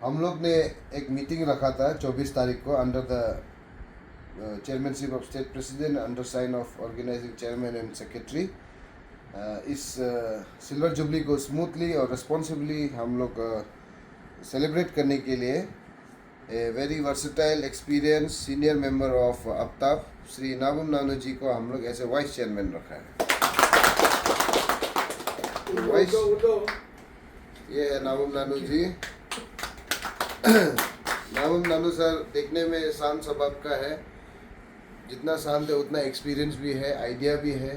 हम लोग ने एक मीटिंग रखा था 24 तारीख को under the chairmanship of state president under sign of organizing chairman and secretary. इस सिल्वर जुबली को स्मूथली और रिस्पॉन्सिबली हम लोग सेलिब्रेट करने के लिए a very versatile experience senior member of Aptap Shri Nabam Nanu ji को हम लोग ऐसे वाइस चेयरमैन रखा है। वाइस ये है नाबम नानू जी। नाबम नानू सर देखने में शांत स्वभाव का है, जितना शांत है उतना एक्सपीरियंस भी है, आइडिया भी है।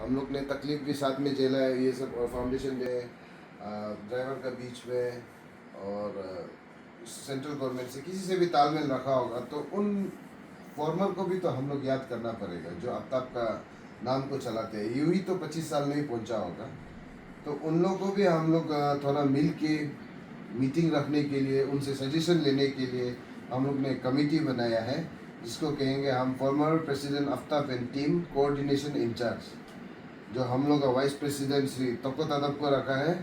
हम लोग ने तकलीफ भी साथ में झेला है, ये सब फाउंडेशन डे ड्राइवर का बीच में और सेंट्रल गवर्नमेंट से किसी से भी तालमेल रखा होगा, तो उन फॉर्मर को भी तो हम लोग याद करना पड़ेगा जो अपताप का नाम को चलाते हैं। यूं ही तो 25 साल नहीं पहुंचा होगा, तो उन लोगों को भी हम लोग थोड़ा मिल के मीटिंग रखने के लिए, उनसे सजेशन लेने के लिए हम लोग ने कमेटी बनाया है, जिसको कहेंगे हम former president Aptap and team coordination incharge. जो हम लोग का वाइस प्रेसिडेंट श्री तोको तादब को रखा है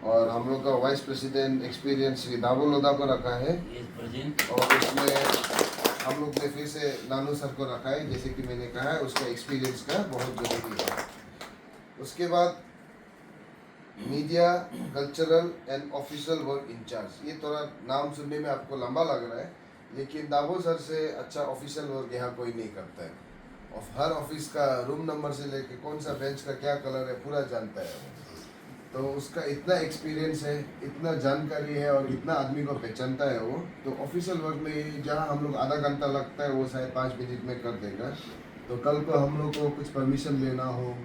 और हम लोग का वाइस प्रेसिडेंट एक्सपीरियंस श्री दाबो लोदा को रखा है, और उसमें हम लोग ने फिर से नानू सर को रखा है। जैसे कि मैंने कहा है, उसका एक्सपीरियंस का बहुत जरूरी है। उसके बाद media cultural and official work incharge. ये थोड़ा नाम सुनने में आपको लंबा लग रहा है, लेकिन दाबो सर से अच्छा ऑफिशियल वर्क यहाँ कोई नहीं करता है। और हर ऑफिस का रूम नंबर से लेके कौन सा बेंच का क्या कलर है पूरा जानता है वो। तो उसका इतना एक्सपीरियंस है, इतना जानकारी है और इतना आदमी को पहचानता है वो। तो ऑफिशियल वर्क में जहाँ हम लोग आधा घंटा लगता है वो शायद 5 मिनट में कर देगा। तो कल को हम लोग को कुछ परमिशन लेना हो,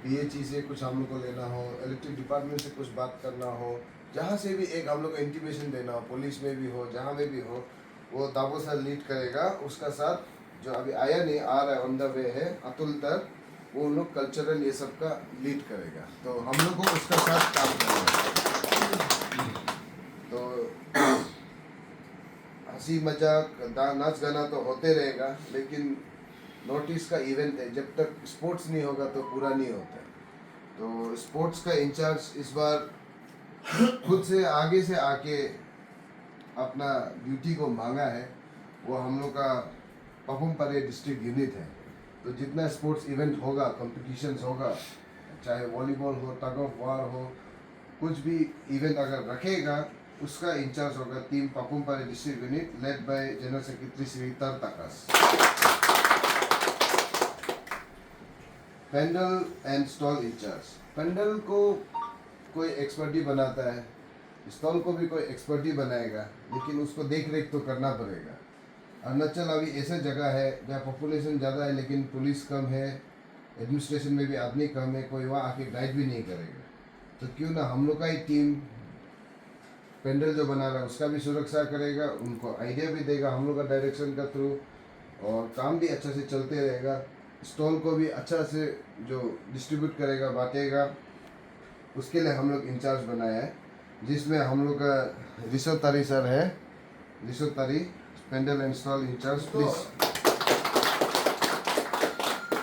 ये चीज़ें कुछ हम लोग को लेना हो, इलेक्ट्रिक डिपार्टमेंट से कुछ बात करना हो, जहाँ से भी एक हम लोग को इंटीमेशन देना हो, पुलिस में भी हो, जहाँ में भी हो, वो दाबो सर लीड करेगा। उसका साथ जो अभी आया नहीं, आ रहा है, ऑन द वे है, अतुल तर, वो लोग कल्चरल ये सब का लीड करेगा। तो हम लोग को उसका साथ काम करना है। तो हंसी मजाक नाच गाना तो होते रहेगा, लेकिन नोटिस का इवेंट है, जब तक स्पोर्ट्स नहीं होगा तो पूरा नहीं होता है। तो स्पोर्ट्स का इंचार्ज इस बार खुद से आगे से आके अपना ड्यूटी को मांगा है। वो हम लोग का पपुम परे डिस्ट्रिक्ट यूनिट है। तो जितना स्पोर्ट्स इवेंट होगा, कंपटीशंस होगा, चाहे वॉलीबॉल हो, टग ऑफ वार हो, कुछ भी इवेंट अगर रखेगा, उसका इंचार्ज होगा team Papum Pare district unit led by general secretary Shri Tar Takas. Pandal and stall incharge. Pandal को कोई एक्सपर्टी बनाता है, स्टॉल को भी कोई एक्सपर्टी बनाएगा, लेकिन उसको देख रेख तो करना पड़ेगा। अरुणाचल अभी ऐसा जगह है जहाँ पॉपुलेशन ज़्यादा है लेकिन पुलिस कम है, एडमिनिस्ट्रेशन में भी आदमी कम है, कोई वहाँ आके गाइड भी नहीं करेगा। तो क्यों ना हम लोग का ही टीम पेंडल जो बना रहा है उसका भी सुरक्षा करेगा, उनको आइडिया भी देगा हम लोग का डायरेक्शन का थ्रू, और काम भी अच्छा से चलते रहेगा। स्टॉल को भी अच्छा से जो डिस्ट्रीब्यूट करेगा, बांटेगा, उसके लिए हम लोग इंचार्ज बनाया है, जिसमें हम लोग का ऋषभ तारी सर है। Rishabh Tari, pandal and stall incharge please.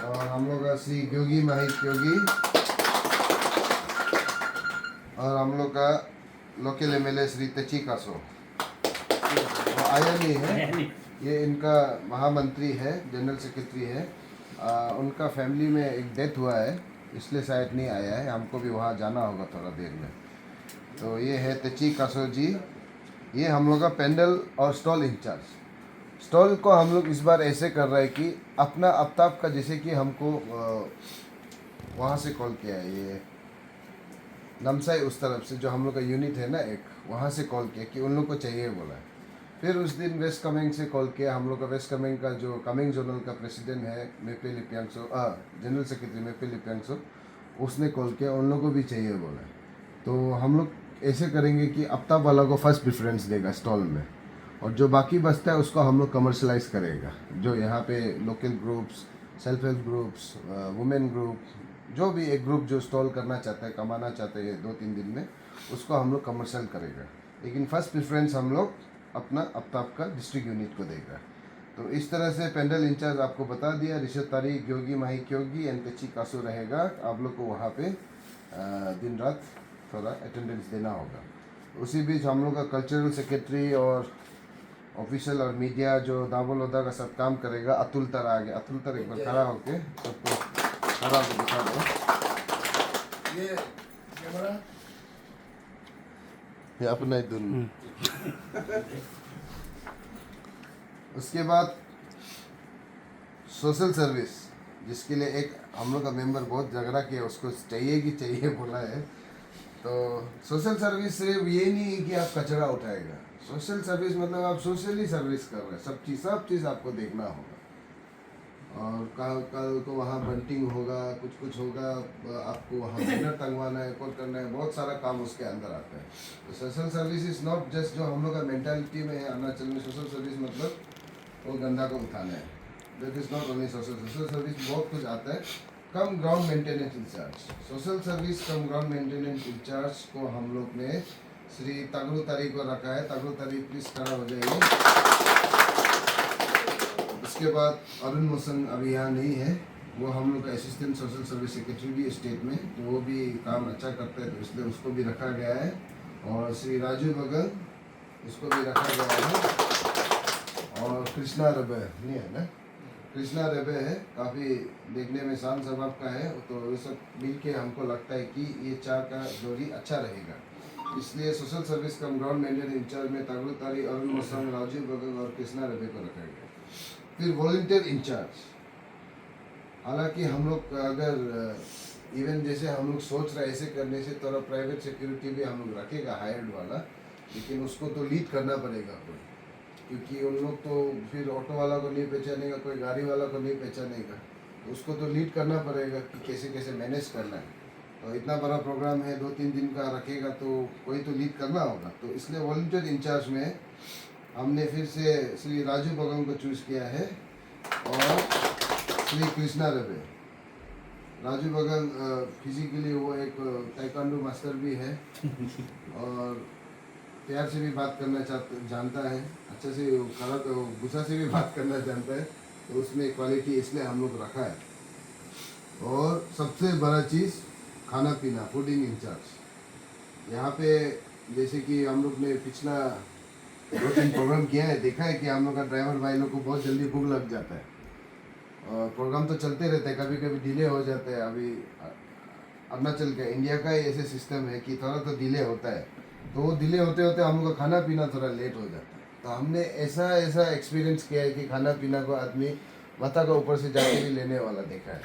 और हम लोग का श्री योगी माही योगी, और हम लोग का लोकल एमएलए श्री तेची कासो। वो आया नहीं है, ये इनका महामंत्री है, जनरल सेक्रेटरी है। उनका फैमिली में एक डेथ हुआ है, इसलिए शायद नहीं आया है, हमको भी वहाँ जाना होगा थोड़ा देर में। तो ये है तेची कासो जी, ये हम लोग का पेंडल और स्टॉल इंचार्ज। स्टॉल को हम लोग इस बार ऐसे कर रहे हैं कि अपना अपताप का, जैसे कि हमको वहाँ से कॉल किया है, ये नमसाई उस तरफ से जो हम लोग का यूनिट है ना एक, वहाँ से कॉल किया कि उन लोग को चाहिए बोला है। फिर उस दिन वेस्ट कमेंग से कॉल किया, हम लोग का वेस्ट कमेंग का जो कमेंग जोनल का प्रेसिडेंट है मेपे लिपियांगसो, जनरल सेक्रेटरी मेपे लिपियांगसो, उसने कॉल किया, उन लोगों को भी चाहिए बोला है। तो हम लोग ऐसे करेंगे कि अपताप वाला को फर्स्ट प्रेफरेंस देगा स्टॉल में, और जो बाकी बचता है उसको हम लोग कमर्शलाइज करेगा। जो यहाँ पे local groups, self help groups, women group, जो भी एक ग्रुप जो स्टॉल करना चाहता है, कमाना चाहते हैं 2-3 दिन में, उसको हम लोग कमर्शियल करेगा। लेकिन फर्स्ट प्रेफरेंस हम लोग अपना अपताप का डिस्ट्रिक्ट यूनिट को देगा। तो इस तरह से पेंडल इंचार्ज आपको बता दिया, ऋषभ तारी, योगी माही योगी एंड तेची कासो रहेगा। आप लोग को वहाँ पे दिन रात थोड़ा अटेंडेंस देना होगा। उसी बीच हम लोग का कल्चरल सेक्रेटरी और ऑफिशियल और मीडिया जो दावोलोदा का सब काम करेगा, अतुल तर आ गया। अतुल तर एक बार खड़ा होके सबको खड़ा होकर दिखा दो। ये कैमरा ये अपना ही धुन। उसके बाद सोशल सर्विस, जिसके लिए एक हम लोग का मेंबर बहुत झगड़ा किया, उसको चाहिए कि चाहिए बोला है। तो सोशल सर्विस सिर्फ ये नहीं है कि आप कचरा उठाएगा। सोशल सर्विस मतलब आप सोशली सर्विस कर रहे हैं। सब चीज़ आपको देखना होगा। और कल को वहाँ बंटिंग होगा, कुछ होगा, आपको वहाँ बैनर टंगवाना है, कोट करना है, बहुत सारा काम उसके अंदर आता है। तो social service is not just जो हम लोग का मेंटालिटी में है अरुणाचल में। सोशल सर्विस मतलब वो गंदा को उठाना है। That is not only social service, बहुत कुछ आता है। Cum ground maintenance incharge, social service cum ground maintenance incharge को हम लोग ने श्री तगड़ू तारी को रखा है। तगड़ू तारी प्लीज खड़ा हो जाइए। उसके बाद अरुण मोसन अभी यहाँ नहीं है, वो हम लोग का असिस्टेंट सोशल सर्विस सेक्रेटरी भी स्टेट में, तो वो भी काम अच्छा करता है, तो इसलिए उसको भी रखा गया है। और श्री राजू बगल, उसको भी रखा गया है। और कृष्णा रबे नहीं है ना, कृष्णा रबे है, काफ़ी देखने में शांत स्वभाव का है। तो ये सब मिल के हमको लगता है कि ये चार का जोड़ी अच्छा रहेगा। इसलिए social service cum ground maintenance in charge में तगड़ू तारी, अरुण मोसन, राजीव बगल और कृष्णा रबे को रखा गया। फिर वॉलंटियर इंचार्ज, हालांकि हम लोग अगर इवन जैसे हम लोग सोच रहे हैं ऐसे करने से थोड़ा प्राइवेट सिक्योरिटी भी हम लोग रखेगा हायर्ड वाला, लेकिन उसको तो लीड करना पड़ेगा कोई, क्योंकि उन लोग तो फिर ऑटो वाला को नहीं पहचानेगा, कोई गाड़ी वाला को नहीं पहचानेगा, तो उसको तो लीड करना पड़ेगा कि कैसे कैसे मैनेज करना है। तो इतना बड़ा प्रोग्राम है, 2-3 दिन का रखेगा, तो कोई तो लीड करना होगा। तो इसलिए वॉलंटियर इंचार्ज में हमने फिर से श्री राजू बगल को चूज़ किया है और श्री कृष्णा रबे। राजू बगल फिजिकली वो एक ताइक्वांडो मास्टर भी है और प्यार से भी बात करना जानता है, अच्छे से गुस्सा से भी बात करना जानता है, तो उसमें क्वालिटी इसलिए हम लोग रखा है। और सबसे बड़ा चीज़ खाना पीना, फूडिंग इंचार्ज। यहाँ पे जैसे कि हम लोग ने पिछला 2-3 प्रोग्राम किया है, देखा है कि हम लोग का ड्राइवर भाई लोग को बहुत जल्दी भूख लग जाता है और प्रोग्राम तो चलते रहते हैं, कभी कभी डिले हो जाते हैं। अभी अरुणाचल का, इंडिया का ही ऐसे सिस्टम है कि थोड़ा तो डिले होता है, तो वो डिले होते होते हम लोग का खाना पीना थोड़ा लेट हो जाता है। तो हमने ऐसा एक्सपीरियंस किया है कि खाना पीना को आदमी माथा का ऊपर से जाके भी लेने वाला देखा है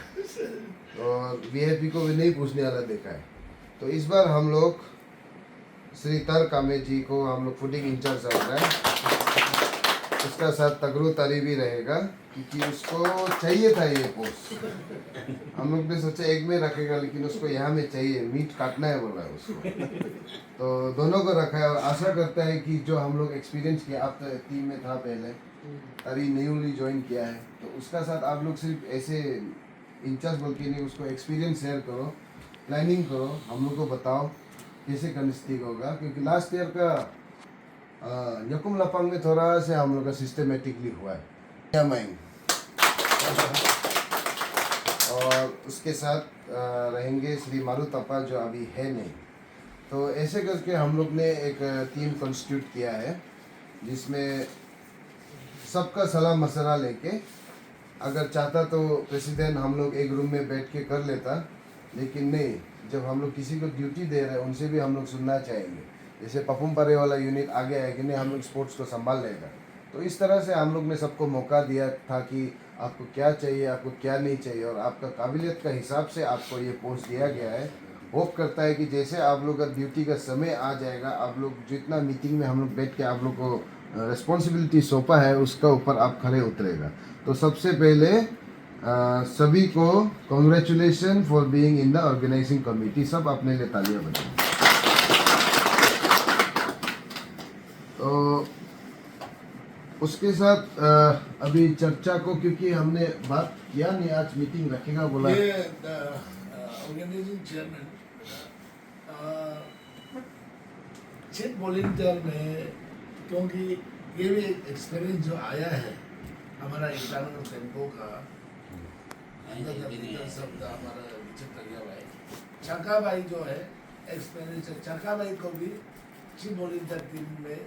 और वीआईपी को भी नहीं पूछने वाला देखा है। तो इस बार हम लोग श्री तर कामे जी को हम लोग फूडिंग इंचार्ज रख रहे हैं। उसका साथ तगड़ू तारी भी रहेगा, क्योंकि उसको चाहिए था ये पोस्ट। हम लोग ने सोचा एक में रखेगा, लेकिन उसको यहाँ में चाहिए, मीट काटना है बोला उसको। तो दोनों को रखा है और आशा करता है कि जो हम लोग एक्सपीरियंस किया, आप तो टीम में था पहले, अभी न्यूली ज्वाइन किया है, तो उसका साथ आप लोग सिर्फ ऐसे इंचार्ज बोल के नहीं, उसको एक्सपीरियंस शेयर करो, प्लानिंग करो, हम लोग को बताओ कैसे कनिस्टिक होगा। क्योंकि लास्ट ईयर का यकुम लपांग में थोड़ा से हम लोग का सिस्टमेटिकली हुआ है माइंड। और उसके साथ रहेंगे श्री मारू तपा जो अभी है नहीं। तो ऐसे करके हम लोग ने एक टीम कॉन्स्टिट्यूट किया है, जिसमें सबका सलाह मशवरा लेके, अगर चाहता तो प्रेसिडेंट हम लोग एक रूम में बैठ के कर लेता, लेकिन नहीं, जब हम लोग किसी को ड्यूटी दे रहे हैं उनसे भी हम लोग सुनना चाहेंगे। जैसे पपुम परे वाला यूनिट आगे है कि नहीं, हम लोग स्पोर्ट्स को संभाल लेगा। तो इस तरह से हम लोग ने सबको मौका दिया था कि आपको क्या चाहिए, आपको क्या नहीं चाहिए, और आपका काबिलियत का हिसाब से आपको ये पोस्ट दिया गया है। होप करता है कि जैसे आप लोग का ड्यूटी का समय आ जाएगा, आप लोग जितना मीटिंग में हम लोग बैठ के आप लोग को रिस्पॉन्सिबिलिटी सौंपा है उसका ऊपर आप खड़े उतरेगा। तो सबसे पहले सभी को congratulation for being in the organising committee. सब अपने लिए तालियां बजाएं। तो उसके साथ अभी चर्चा को, क्योंकि हमने बात किया नहीं, आज मीटिंग रखेगा बोला। ये ऑर्गेनाइजिंग चेयरमैन चेक वॉलंटियर में, क्योंकि ये भी एक्सपीरियंस जो आया है हमारा इंटरनल टेम्पो का, सब हमारा विचित्र भाई, चरका भाई जो है एक्सपीरियंस है। चरका भाई को भी चीफ वॉलंटियर टीम में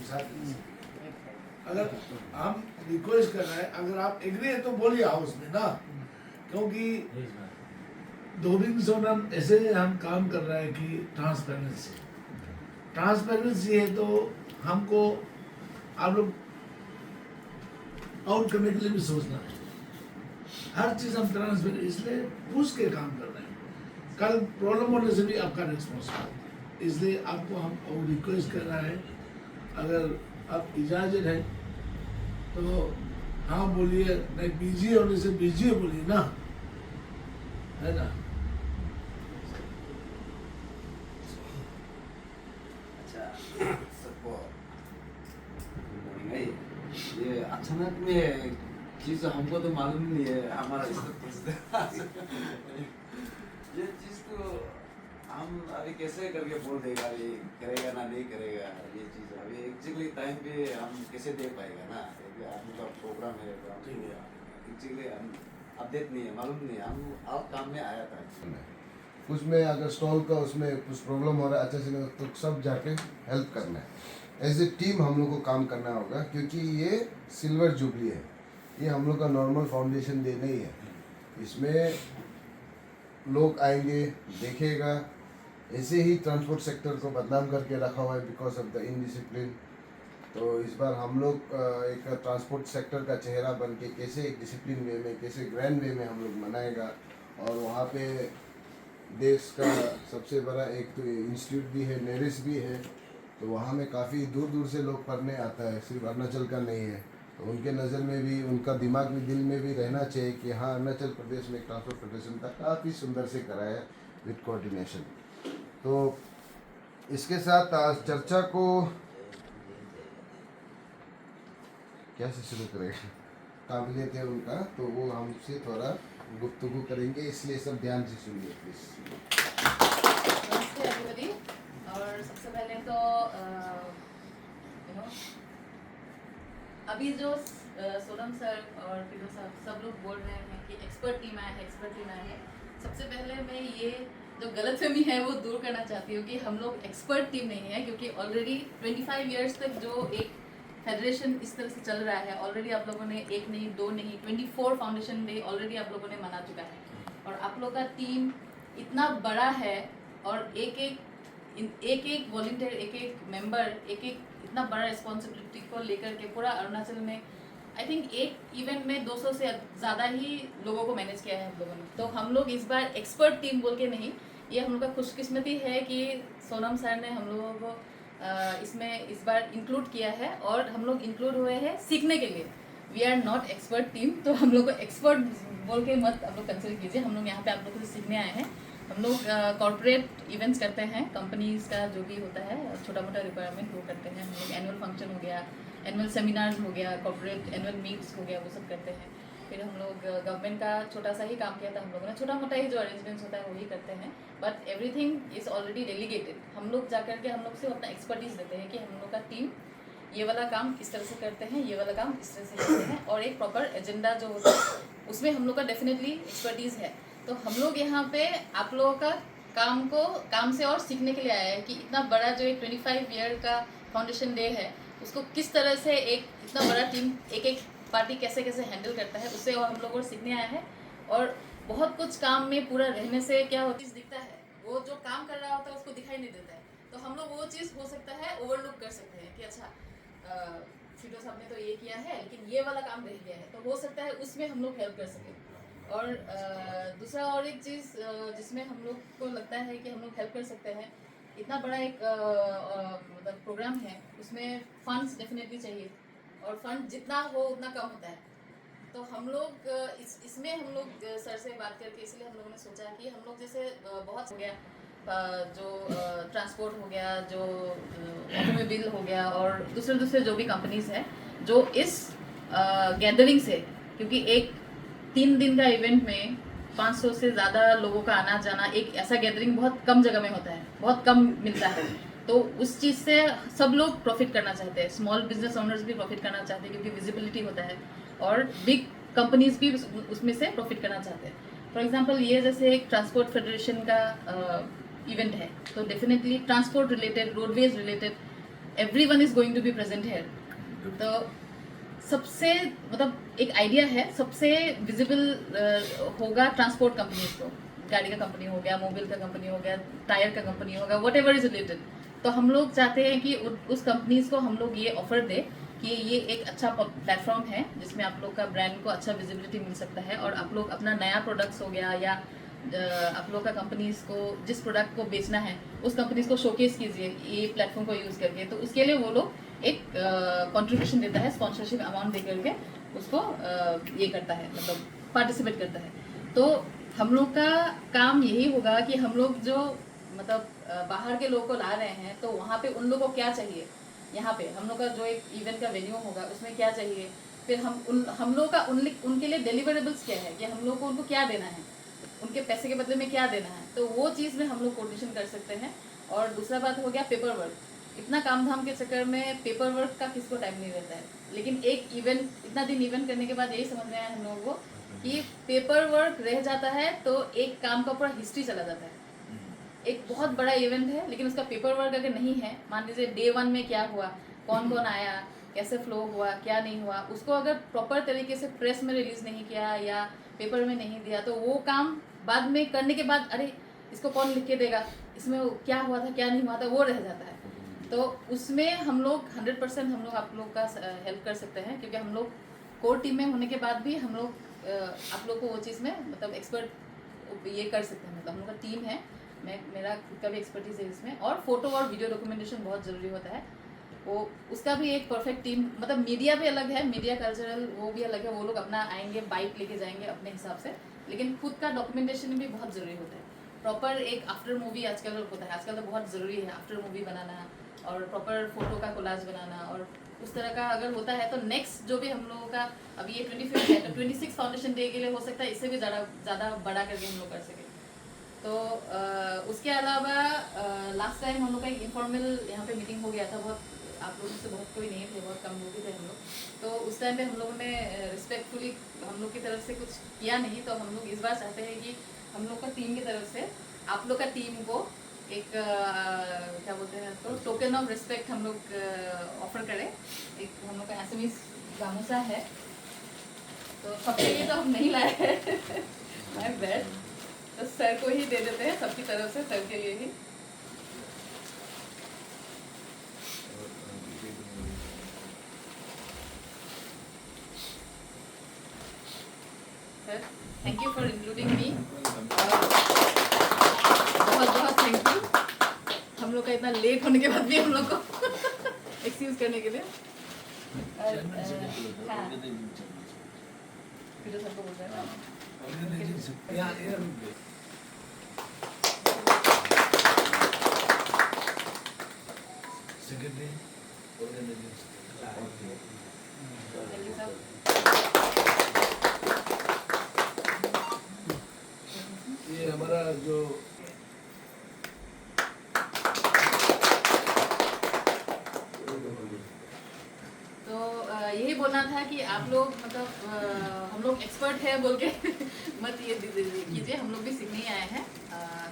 शामिल है। अगर हम रिक्वेस्ट कर रहे हैं, अगर आप एग्री है तो बोलिए हाउस में ना, क्योंकि 2 दिन से हम ऐसे हम काम कर रहे हैं कि ट्रांसपेरेंसी है, तो हमको आप लोग आउट करने के लिए भी सोचना है। हर चीज़ हम ट्रांसपेरेंट इसलिए पूछ के काम कर रहे हैं। कल प्रॉब्लम होने से भी आपका रिस्पॉन्सिबिलिटी, इसलिए आपको हम रिक्वेस्ट कर रहा है, अगर आप इजाज़त है तो हाँ बोलिए, नहीं बिजी होने से बिजी बोलिए ना, है ना। अच्छा सबको गुड मॉर्निंग है। ये अचानक में चीज़ हमको तो मालूम नहीं है, हमारा ये चीज़ तो हम अभी कैसे करके बोल देगा, ये करेगा ना नहीं करेगा, ये चीज़ अभी एक्चुअली टाइम पे हम कैसे दे पाएगा ना, आदमी का प्रोग्राम है एक्चुअली हम अपडेट नहीं है, मालूम नहीं है, हम और काम में आया था। उसमें अगर स्टॉल का उसमें कुछ प्रॉब्लम हो रहा है अच्छा से नहीं, तो सब जाके हेल्प करना है। एज ए टीम हम लोग को काम करना होगा, क्योंकि ये सिल्वर जुबली है, ये हम लोग का नॉर्मल फाउंडेशन डे नहीं है। इसमें लोग आएंगे, देखेगा, ऐसे ही ट्रांसपोर्ट सेक्टर को बदनाम करके रखा हुआ है बिकॉज ऑफ द इनडिसिप्लिन। तो इस बार हम लोग एक ट्रांसपोर्ट सेक्टर का चेहरा बन के कैसे एक डिसिप्लिन वे में, कैसे ग्रैंड वे में हम लोग मनाएगा। और वहाँ पे देश का सबसे बड़ा एक तो इंस्टीट्यूट भी है, नेरिस भी है, तो वहाँ में काफ़ी दूर दूर से लोग पढ़ने आता है, सिर्फ अरुणाचल का नहीं है। तो उनके नज़र में भी, उनका दिमाग में, दिल में भी रहना चाहिए कि हाँ अरुणाचल प्रदेश में ट्रांसपोर्ट फेडरेशन का काफ़ी सुंदर से कराया विद कोऑर्डिनेशन। तो इसके साथ आज चर्चा को कैसे शुरू करेंगे, काबिलियत है उनका, तो वो हमसे थोड़ा गुफ्तगू करेंगे, इसलिए सब ध्यान से सुनिए प्लीज़। नमस्ते एवरीबॉडी। और सबसे पहले तो अभी जो सोनम सर और फिरो साहब सब लोग बोल रहे हैं कि एक्सपर्ट टीम आया है, एक्सपर्ट टीम आया है। सबसे पहले मैं ये जो गलतफहमी है वो दूर करना चाहती हूँ कि हम लोग एक्सपर्ट टीम नहीं है, क्योंकि ऑलरेडी 25 इयर्स तक जो एक फेडरेशन इस तरह से चल रहा है, ऑलरेडी आप लोगों ने 1 नहीं 2 नहीं 24 फाउंडेशन डे ऑलरेडी आप लोगों ने मना चुका है। और आप लोग का टीम इतना बड़ा है, और एक एक वॉलंटियर, एक एक मेंबर, एक एक इतना बड़ा रिस्पॉन्सिबिलिटी को लेकर के पूरा अरुणाचल में आई थिंक एक इवेंट में 200 से ज़्यादा ही लोगों को मैनेज किया है हम लोगों ने। तो हम लोग इस बार एक्सपर्ट टीम बोल के नहीं, ये हम लोग का खुशकिस्मती है कि सोनम सर ने हम लोगों को इसमें इस बार इंक्लूड किया है, और हम लोग इंक्लूड हुए हैं सीखने के लिए। We are not expert team, तो हम लोग को एक्सपर्ट बोल के मत आप लोग कंसिडर कीजिए। हम लोग यहाँ पे आप लोगों से सीखने आए हैं। हम लोग कॉर्पोरेट इवेंट्स करते हैं, कंपनीज़ का जो भी होता है छोटा मोटा रिक्वायरमेंट वो करते हैं। हम लोग एनुअल फंक्शन हो गया, एनुअल सेमिनार्स हो गया, कॉर्पोरेट एनुअल मीट्स हो गया, वो सब करते हैं। फिर हम लोग गवर्नमेंट का छोटा सा ही काम किया था हम लोगों ने, छोटा मोटा ही जो अरेंजमेंट्स होता है वही करते हैं, but everything is already delegated. हम लोग जा कर के हम लोग सिर्फ अपना एक्सपर्टीज़ देते हैं कि हम लोग का टीम ये वाला काम इस तरह से करते हैं, ये वाला काम इस तरह से करते हैं, और एक प्रॉपर एजेंडा जो होता है उसमें हम लोग का डेफिनेटली एक्सपर्टीज़ है। तो हम लोग यहाँ पे आप लोगों का काम से और सीखने के लिए आया है कि इतना बड़ा जो एक 25 ईयर का फाउंडेशन डे है, उसको किस तरह से एक इतना बड़ा टीम एक एक पार्टी कैसे कैसे हैंडल करता है, उससे और हम लोग और सीखने आया है। और बहुत कुछ काम में पूरा रहने से क्या होती है दिखता है, वो जो काम कर रहा होता है उसको दिखाई नहीं देता है। तो हम लोग वो चीज़ हो सकता है ओवरलुक कर सकते हैं कि अच्छा फिटो साहब ने तो ये किया है, लेकिन ये वाला काम रह गया है, तो हो सकता है उसमें हम लोग हेल्प कर सकें। और दूसरा और एक चीज़ जिसमें हम लोग को लगता है कि हम लोग हेल्प कर सकते हैं, इतना बड़ा एक मतलब प्रोग्राम है, उसमें फंड्स डेफिनेटली चाहिए, और फंड जितना हो उतना कम होता है। तो हम लोग इसमें हम लोग सर से बात करके इसलिए हम लोगों ने सोचा कि हम लोग जैसे बहुत हो गया जो ट्रांसपोर्ट हो गया, जो ऑटोमोबाइल हो गया, और दूसरे जो भी कंपनीज हैं जो इस गैदरिंग से, क्योंकि एक 3 दिन का इवेंट में 500 से ज़्यादा लोगों का आना जाना, एक ऐसा गैदरिंग बहुत कम जगह में होता है, बहुत कम मिलता है। तो उस चीज़ से सब लोग प्रॉफिट करना चाहते हैं, स्मॉल बिजनेस ओनर्स भी प्रॉफिट करना चाहते हैं क्योंकि विजिबिलिटी होता है, और बिग कंपनीज भी उसमें से प्रॉफिट करना चाहते हैं। फॉर एग्जांपल ये जैसे एक ट्रांसपोर्ट फेडरेशन का इवेंट है, तो definitely transport related, roadways related everyone is going to be present here. तो सबसे मतलब एक आइडिया है, सबसे विजिबल होगा ट्रांसपोर्ट कंपनीज को, गाड़ी का कंपनी हो गया, मोबाइल का कंपनी हो गया, टायर का कंपनी होगा, वट एवर इज रिलेटेड। तो हम लोग चाहते हैं कि उस कंपनीज को हम लोग ये ऑफर दे कि ये एक अच्छा प्लेटफॉर्म है जिसमें आप लोग का ब्रांड को अच्छा विजिबिलिटी मिल सकता है, और आप लोग अपना नया प्रोडक्ट्स हो गया या आप लोग का कंपनीज को जिस प्रोडक्ट को बेचना है उस कंपनीज को शोकेस कीजिए ये प्लेटफॉर्म को यूज़ करके। तो उसके लिए वो लोग एक कंट्रीब्यूशन देता है, स्पॉन्सरशिप अमाउंट दे करके उसको ये करता है, मतलब पार्टिसिपेट करता है। तो हम लोग का काम यही होगा कि हम लोग जो मतलब बाहर के लोगों को ला रहे हैं, तो वहाँ पे उन लोगों को क्या चाहिए, यहाँ पे हम लोग का जो एक इवेंट का वेन्यू होगा उसमें क्या चाहिए, फिर हम लोग का उनके लिए डिलीवरेबल्स क्या है, कि हम लोग को उनको क्या देना है, उनके पैसे के बदले में क्या देना है, तो वो चीज़ में हम लोग कोऑर्डिनेशन कर सकते हैं। और दूसरा बात हो गया पेपर वर्क। इतना काम धाम के चक्कर में पेपर वर्क का किसको टाइम नहीं रहता है, लेकिन एक इवेंट, इतना दिन इवेंट करने के बाद यही समझ में आया हम लोगों को कि पेपर वर्क रह जाता है तो एक काम का पूरा हिस्ट्री चला जाता है। एक बहुत बड़ा इवेंट है लेकिन उसका पेपर वर्क अगर नहीं है, मान लीजिए डे 1 में क्या हुआ, कौन कौन आया, कैसे फ्लो हुआ, क्या नहीं हुआ, उसको अगर प्रॉपर तरीके से प्रेस में रिलीज नहीं किया या पेपर में नहीं दिया, तो वो काम बाद में करने के बाद अरे इसको कौन लिख के देगा, इसमें क्या हुआ था क्या नहीं हुआ था, वो रह जाता है। तो उसमें हम लोग 100% हम लोग आप लोग का हेल्प कर सकते हैं, क्योंकि हम लोग कोर टीम में होने के बाद भी हम लोग आप लोग को वो चीज़ में मतलब एक्सपर्ट ये कर सकते हैं। मतलब हम लोग का टीम है, मेरा खुद का भी एक्सपर्टीज है इसमें, और फोटो और वीडियो डॉक्यूमेंटेशन बहुत ज़रूरी होता है। वो उसका भी एक परफेक्ट टीम, मतलब मीडिया भी अलग है, मीडिया कल्चरल वो भी अलग है, वो लोग अपना आएंगे बाइक लेके जाएंगे अपने हिसाब से, लेकिन खुद का डॉक्यूमेंटेशन भी बहुत ज़रूरी होता है। प्रॉपर एक आफ्टर मूवी आजकल होता है, आजकल तो बहुत ज़रूरी है आफ्टर मूवी बनाना और प्रॉपर फोटो का कोलाज बनाना, और उस तरह का अगर होता है तो नेक्स्ट जो भी हम लोगों का अभी ये 25 है तो 26 फाउंडेशन डे के लिए हो सकता है इससे भी ज़्यादा बड़ा करके हम लोग कर सकें। तो उसके अलावा लास्ट टाइम हम लोग का एक इनफॉर्मल यहाँ पे मीटिंग हो गया था, बहुत आप लोगों से बहुत कोई नहीं थे, बहुत कम लोग ही थे हम लोग। तो उस टाइम पे हम लोगों ने रिस्पेक्टफुली हम लोग की तरफ से कुछ किया नहीं, तो हम लोग इस बार चाहते हैं कि हम लोग का टीम की तरफ से आप लोग का टीम को एक क्या बोलते हैं उसको, टोकन ऑफ रिस्पेक्ट हम लोग ऑफर करें। एक हम लोग का एसएमएस गामूसा है, तो सबके लिए तो हम नहीं लाए हैं माय बैड, तो सर को ही दे देते हैं सबकी तरफ से, सर के लिए ही। Sir thank you for including me, बहुत बहुत थैंक यू हम लोग का इतना लेट होने के बाद भी हम लोग को एक्सक्यूज करने के लिए। हाँ फिर सबको बोल रहे हैं ये हमारा जो यही बोलना था कि आप लोग मतलब हम लोग एक्सपर्ट है बोल के मत ये कीजिए, हम लोग भी सीखने ही आए हैं।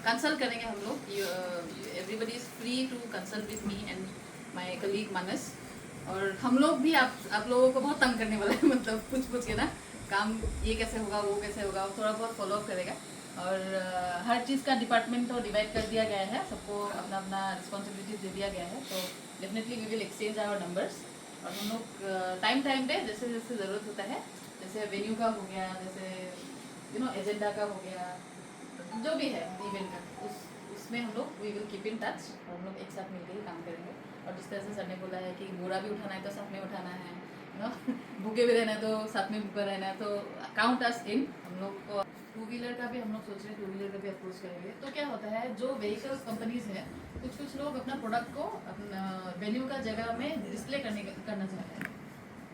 कंसल्ट करेंगे हम लोग, everybody is free to consult with me and my colleague Manas, और हम लोग भी आप लोगों को बहुत तंग करने वाला है, मतलब पूछ के ना काम ये कैसे होगा वो कैसे होगा, थोड़ा बहुत फॉलोअप करेगा। और हर चीज़ का डिपार्टमेंट तो डिवाइड कर दिया गया है, सबको अपना अपना रिस्पॉन्सिबिलिटीज दे दिया गया है। तो definitely we will exchange our numbers, और हम लोग टाइम पे जैसे जैसे ज़रूरत होता है, जैसे वेन्यू का हो गया, जैसे एजेंडा का हो गया, जो भी है इवेंट का, उसमें हम लोग we will keep in touch, और हम लोग एक साथ मिलकर ही काम करेंगे। और जिस तरह से सर ने बोला है कि बोरा भी उठाना है तो साथ में उठाना है, भूखे भी रहना है तो साथ में भूखा रहना है, तो काउंट अस इन। हम लोग को 2 व्हीलर का भी हम लोग सोच रहे हैं, 2 व्हीलर का भी अप्रोच करेंगे। तो क्या होता है, जो व्हीकल्स कंपनीज है कुछ लोग अपना प्रोडक्ट को अपना वेन्यू का जगह में डिस्प्ले करना चाहते हैं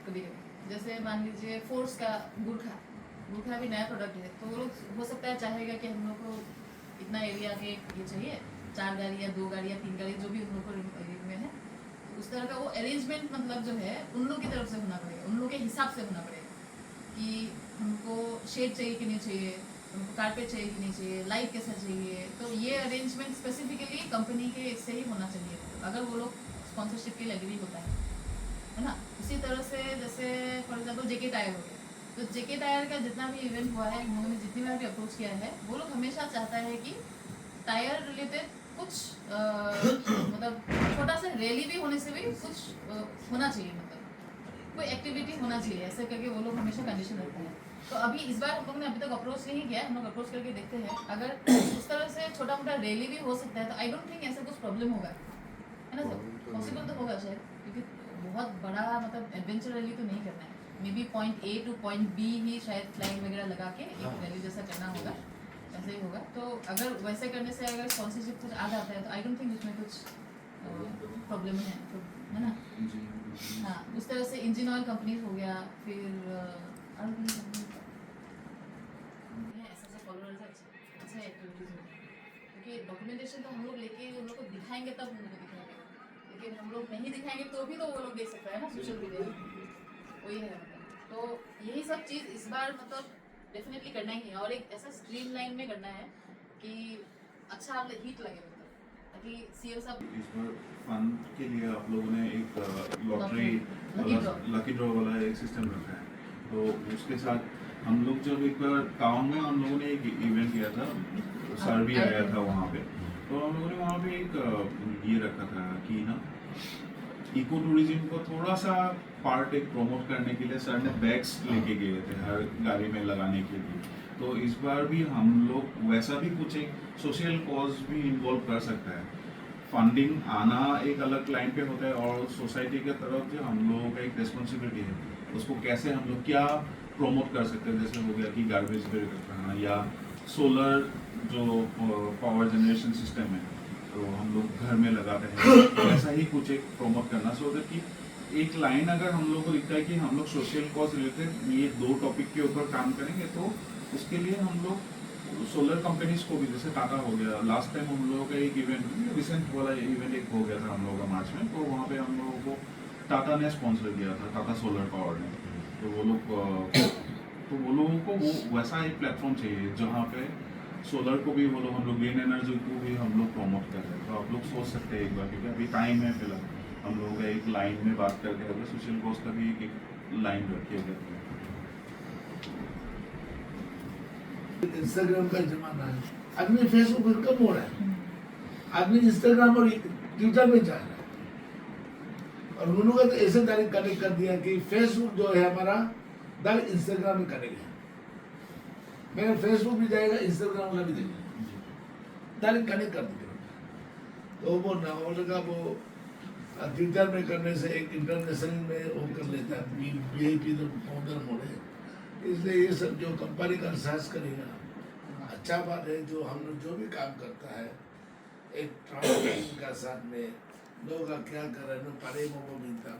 कभी कभी। जैसे मान लीजिए फोर्स का गुरखा भी नया प्रोडक्ट है, तो वो लोग हो सकता है चाहेगा कि हम लोग को इतना एरिया के ये चाहिए, 4 गाड़ी या 2 गाड़ी या 3 गाड़ी जो भी उन लोग को में है, उस तरह का वो अरेंजमेंट मतलब जो है उन लोग की तरफ से होना पड़ेगा, उन लोग के हिसाब से होना पड़ेगा कि हमको शेड चाहिए कि नहीं चाहिए, उनको कारपेट चाहिए कि नहीं चाहिए, लाइट कैसा चाहिए, तो ये अरेंजमेंट स्पेसिफिकली कंपनी के इससे ही होना चाहिए, अगर वो लोग स्पॉन्सरशिप के लिए एग्री होता है ना। उसी तरह से जैसे फॉर एग्जांपल जेके टायर हो गया, तो जेके टायर का जितना भी इवेंट हुआ है, उन्होंने जितनी बार भी अप्रोच किया है, वो लोग हमेशा चाहता है कि टायर रिलेटेड कुछ मतलब छोटा सा रैली भी होने से भी कुछ होना चाहिए, मतलब कोई एक्टिविटी होना चाहिए, ऐसे करके वो लोग हमेशा कंडीशन रखते हैं। तो अभी इस बार हम लोग ने अभी तक अप्रोच नहीं किया है, हम लोग अप्रोच करके देखते हैं, अगर उस तरह से छोटा मोटा रैली भी हो सकता है तो आई डोंट थिंक ऐसा कुछ प्रॉब्लम होगा, है ना सर? पॉसिबल तो होगा शायद, क्योंकि बहुत बड़ा मतलब एडवेंचर रैली तो नहीं करना है, maybe point A to point B ही शायद फ्लाइंग वगैरह लगा के एक रैली जैसा करना होगा, ऐसे ही होगा। तो अगर वैसे करने से अगर स्पॉन्सरशिप कुछ आ जाता है तो आई डोंट थिंक उसमें कुछ प्रॉब्लम है, तो है ना। हाँ, उस तरह से इंजन ऑयल कंपनीज हो गया, फिर और भी ऐसे फॉलोअर्स अच्छा एक्टिविटीज हो गया, क्योंकि डॉक्यूमेंटेशन तो हम लोग लेके उन लोग को दिखाएंगे तब उन लोग को दिखाएंगे, लेकिन हम लोग नहीं दिखाएंगे तो भी तो वो लोग देख सकते हैं ना सोशल मीडिया, वही है मतलब। तो यही सब चीज़ इस बार मतलब डेफिनेटली करना ही है, और एक ऐसा स्ट्रीम लाइन में करना है कि अच्छा हिट लगे, मतलब ताकि सीएम साहब इस बार फन के लिए आप लोगों ने एक लॉटरी लकी ड्रॉ वाला एक सिस्टम रखा है, तो उसके साथ हम लोग जब एक बार टाउन में हम लोगों ने एक इवेंट किया था, सर भी आया था वहाँ पे, तो हम लोगों ने वहाँ पे एक ये रखा था कि ना इको टूरिज्म को थोड़ा सा पार्ट एक प्रमोट करने के लिए सर ने बैग्स लेके गए थे हर गाड़ी में लगाने के लिए। तो इस बार भी हम लोग वैसा भी कुछ एक सोशल कॉज भी इन्वॉल्व कर सकता है। फंडिंग आना एक अलग लाइन पे होता है, और सोसाइटी के तरफ जो हम लोगों का एक रिस्पॉन्सिबिलिटी है, उसको कैसे हम लोग क्या प्रमोट कर सकते हैं, जैसे हो गया कि गार्बेज बेर करना या सोलर जो पावर जनरेशन सिस्टम है तो हम लोग घर में लगाते हैं, ऐसा ही कुछ एक प्रमोट करना। सो दैट कि एक लाइन अगर हम लोग को दिखता है कि हम लोग सोशल कॉज रिलेटेड ये 2 टॉपिक के ऊपर काम करेंगे, तो उसके लिए हम लोग सोलर कंपनीज को भी, जैसे टाटा हो गया, लास्ट टाइम हम लोगों का एक इवेंट रिसेंट वाला इवेंट एक हो गया था हम लोगों का मार्च में, तो वहाँ पे हम लोगों को टाटा ने स्पॉन्सर किया था, टाटा सोलर पावर ने। तो वो लोगों को वो वैसा एक प्लेटफॉर्म चाहिए जहाँ पे सोलर को भी वो लोग, हम लोग ग्रीन एनर्जी को भी हम लोग प्रमोट कर रहे हैं। तो आप लोग सोच सकते हैं एक बार, क्योंकि अभी टाइम है फिलहाल, हम लोगों का एक लाइन में बात करके अगर सोशल कॉज का भी एक लाइन रखिए गया। इंस्टाग्राम का जमाना है, आदमी फेसबुक पर कम हो रहा है, आदमी इंस्टाग्राम और ट्विटर में जा रहा है, और उन लोगों ने तो ऐसे डायरेक्ट कनेक्ट कर दिया कि फेसबुक जो है हमारा डायरेक्ट इंस्टाग्राम में कनेक्ट है, मेरा फेसबुक भी जाएगा, इंस्टाग्राम वाला भी देगा, डायरेक्ट कनेक्ट कर दिया। तो वो नावल का वो ट्विटर में करने से एक इंटरनेशनल में वो कर लेता है, वीआईपी तो फाउंडर मोड है, इसलिए ये सब जो कंपनी का एहसास करेगा अच्छा बात है। जो हम लोग जो भी काम करता है एक ट्रांसपेरेंसी का साथ में लोग क्या कर रहे हैं, पारे में वो मिलता